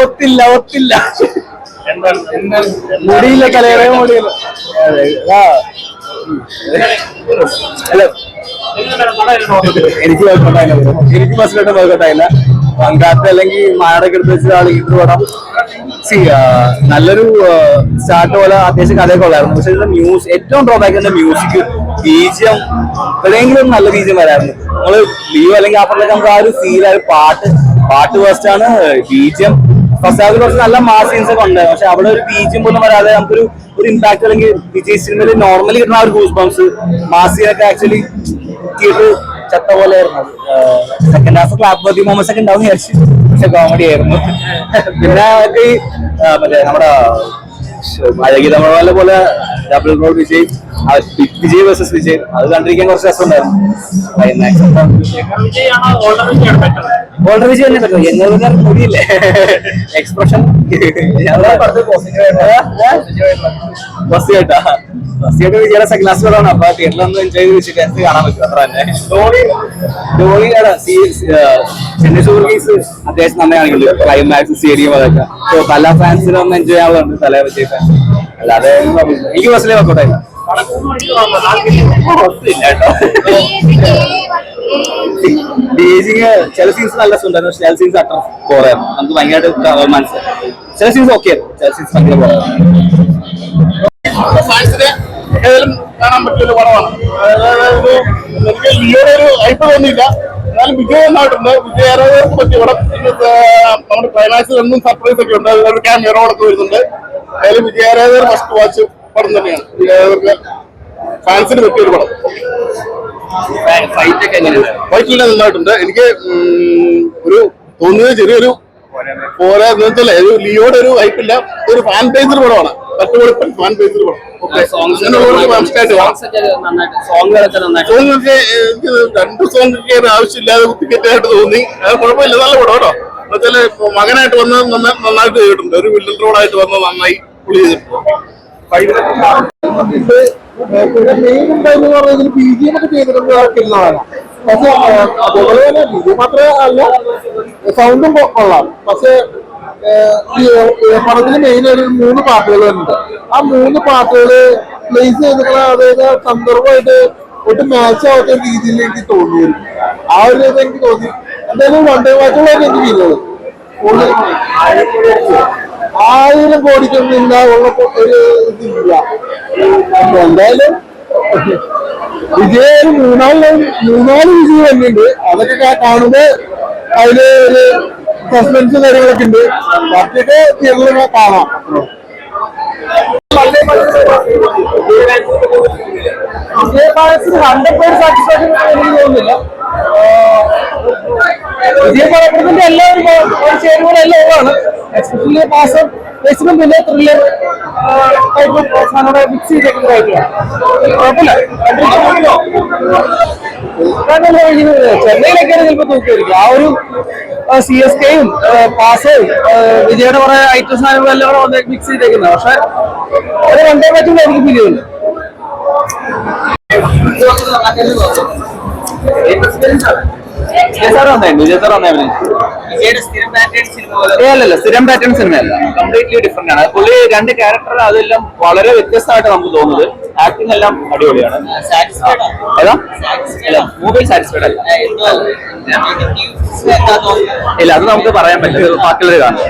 ഒത്തില്ല ഒത്തില്ല മുടിയില്ല കലയുടെ മുടിയില്ല. എനിക്ക് എനിക്ക് ബസ്സിലോട്ട് ബോയ്ക്കോട്ടായില്ല. പങ്കാത്ത അല്ലെങ്കിൽ മാടൊക്കെ എടുത്ത് വെച്ച ആൾ ഇത് പടം നല്ലൊരു സ്റ്റാർട്ട് പോലെ അത്യാവശ്യം കഥയൊക്കെ ഉള്ളായിരുന്നു. പക്ഷെ ഇതിന്റെ ഏറ്റവും ഡ്രോബാക്ക് എന്റെ മ്യൂസിക് ബീജിയം എവിടെയെങ്കിലും നല്ല ബീജിയം വരായിരുന്നു. നമ്മള് ലീവ് അല്ലെങ്കിൽ അപ്പുറത്തേക്ക് നമുക്ക് ആ ഒരു ഫീൽ ആ ഒരു പാട്ട് ഫസ്റ്റ് ആണ്. ബീജിയം ഫസ്റ്റ് ഹാഫിൽ കുറച്ച് നല്ല മാസ് സീൻസ് ഒക്കെ ഉണ്ട്. പക്ഷെ അവിടെ ഒരു ബീജിയം പോലും വരാതെ നമുക്കൊരു ഇമ്പാക്ട് അല്ലെങ്കിൽ വിജയ് സിനിമയിൽ നോർമലി കിട്ടുന്ന ഒരു ഗൂസ് ബംസ് മാസ് സീനൊക്കെ ആക്ച്വലി തിയേറ്റർ ചത്ത പോലെ ആയിരുന്നു. സെക്കൻഡ് ഹാഫ് ക്ലാപ്പ് വർത്തി മൊമെന്റ്സ് ഒക്കെ ഉണ്ടാവും വിചാരിച്ചു. പക്ഷെ കോമഡി ആയിരുന്നു. പിന്നെ മറ്റേ നമ്മുടെ അഴകി തമിഴ്നാട് പോലെ double road Vijay versus Vijay അത് കണ്ടിരിക്കാൻ കുറച്ച് രസമുണ്ടായിരുന്നു. ഓൾഡർ വിജയ് തന്നെ പറ്റും. എന്നോട് കൂടിയില്ലേ എക്സ്പ്രഷൻ ബസ്സിയായിട്ടാ വിജയുടെ സെക്കൻഡ് ക്ലാസ് കൂടാണ്. അപ്പൊ തിയേറ്ററിൽ ഒന്ന് എൻജോയ് ചെയ്ത് വെച്ചിട്ട് കാണാൻ പറ്റും. അത്ര തന്നെ ധോണിയുടെ ചെന്നൈ സൂപ്പർ കിങ്സ് അത്യാവശ്യം നന്നായി കാണിക്കുന്നുണ്ട്. ക്ലൈമാക്സ് സ്റ്റേഡിയം അതൊക്കെ പല ഫാൻസിനും ഒന്ന് എൻജോയ് ചെയ്യാറുണ്ട്. തല വിജയ് ഫാൻ അല്ലാതെ എനിക്ക് ബസ്സിലെ വർക്കൗട്ടായില്ല. ബേസിങ് ചില സീൻസ് നല്ല സുണ്ടായിരുന്നു. ചില സീൻസ് അത്ര പോരായിരുന്നു. നമുക്ക് ഭയങ്കരമായിട്ട് മനസ്സിലായി. ചില സീൻസ് ഓക്കെ ആയിരുന്നു. ചില സീൻസ് ഭയങ്കര പോരായിരുന്നു. ഏതായാലും കാണാൻ പറ്റിയൊരു പടമാണ്. അതായത് എനിക്ക് ലിയോയുടെ ഒരു ഹൈപ്പ് തോന്നിയില്ല. എന്നാലും വിജയ് എന്നായിട്ടുണ്ട്. വിജയ് ആരാധകർക്ക് പറ്റിയ പടം. നമ്മുടെ ക്ലൈമാക്സിൽ എന്നും സർപ്രൈസ് ഒക്കെ ഉണ്ട്. അതിലൊരു ക്യാമറയോടൊക്കെ വരുന്നുണ്ട്. അതിൽ വിജയ് ആരാധകർ മസ്റ്റ് വാച്ച് പടം തന്നെയാണ്. വിജയ് ആരാധകർക്ക് ഫാൻസിന് പറ്റിയൊരു പടം. ഫൈറ്റിൽ നന്നായിട്ടുണ്ട്. എനിക്ക് ഒരു തോന്നിയത് ചെറിയൊരു പോരാ ഒരു ലിയോയുടെ ഒരു ഹൈപ്പില്ല. ഒരു ഫാൻ ബേസ്ഡ് പടമാണ്. തട്ടുപൊളിപ്പൻ ഫാൻ ബേസ്ഡ് പടം. സോങ്ങൊക്കെ എനിക്ക് 2 സോങ്ങൊക്കെ ആവശ്യമില്ലാതെ കുത്തിക്കറ്റായിട്ട് തോന്നി. അത് കുഴപ്പമില്ല, നല്ല പടം കേട്ടോ. എന്നുവെച്ചാല് മകനായിട്ട് വന്നത് നന്നായിട്ട് ചെയ്തിട്ടുണ്ട്. ഒരു വില്ലൻ റോഡായിട്ട് വന്നത് നന്നായി പുള്ളി ചെയ്തിട്ടുണ്ട്. മെയിൻ ഉണ്ടെന്ന് പറയുന്നത് പി ജി ഒക്കെ ചെയ്തിട്ടുള്ളതാണ്. പക്ഷെ അതുപോലെ തന്നെ പി ജി മാത്രമേ അല്ല, സൗണ്ടും കൊള്ളാം. പക്ഷെ പടത്തിന് മെയിൻ ഒരു 3 പാട്ടുകളുണ്ട്. ആ 3 പാട്ടുകള് പ്ലേസ് ചെയ്തിട്ടുള്ള അതായത് സന്ദർഭമായിട്ട് ഒട്ടും മാച്ച് ആവാത്ത രീതിയിൽ എനിക്ക് തോന്നിയിരുന്നു. ആ ഒരു ഇത് എനിക്ക് തോന്നി. എന്തായാലും വൺ ഡേ മാച്ചുകളൊക്കെ എനിക്ക് ഫീൽ ചെയ്തത് 1000 കോടിക്കൊന്നും ഇല്ല ഉള്ള ഒരു ഇതില്ല. എന്തായാലും വിജയ് ഒരു 3-4 വിജയ് വന്നിട്ടുണ്ട്. അതൊക്കെ കാണുമ്പോ അതില് ഒരു സസ്പെൻസ് കാര്യങ്ങളൊക്കെ ഉണ്ട്. ബാക്കിയൊക്കെ തിയേറ്ററിൽ കാണാം. വിജയ് പാലസിന് 100% സാറ്റിസ്ഫാക്ഷൻ എനിക്ക് തോന്നുന്നില്ല. വിജയ് പടത്തിന്റെ എല്ലാവരും ചേരുവകളും എല്ലാം ഉള്ളതാണ്. എസ്പെഷ്യലി പാസം ബേസിലും പിന്നെ ത്രില്ലർ ടൈപ്പ് സാധനങ്ങളെ മിക്സ് ചെയ്തേക്കുന്നതായിട്ടാണ്. കുഴപ്പമില്ല. ചെന്നൈയിലൊക്കെ ചിലപ്പോൾ തൂക്കിയായിരിക്കും. ആ ഒരു CSKയും പാസവും വിജയുടെ കുറെ ഐറ്റം സാധനങ്ങളും എല്ലാം കൂടെ മിക്സ് ചെയ്തേക്കുന്നത്. പക്ഷെ ഒരു വൺ ഡേ മാച്ചും എനിക്ക് ഫീൽ ചെയ്യുന്നു. അല്ലല്ല, സ്ഥിരം പാറ്റേൺ സിനിമയല്ല. കംപ്ലീറ്റ്ലി ഡിഫറെന്റ് ആണ്. പുള്ളി 2 ക്യാരക്ടർ അതെല്ലാം വളരെ വ്യത്യസ്തമായിട്ട് നമുക്ക് തോന്നുന്നത്. ആക്ടിങ് എല്ലാം അടിപൊളിയാണ്. മൂവി സാറ്റിസ്ഫൈഡ് അല്ല. ഇല്ല, അത് നമുക്ക് പറയാൻ പറ്റില്ല. ബാക്കിയുള്ളവർ കാണാം.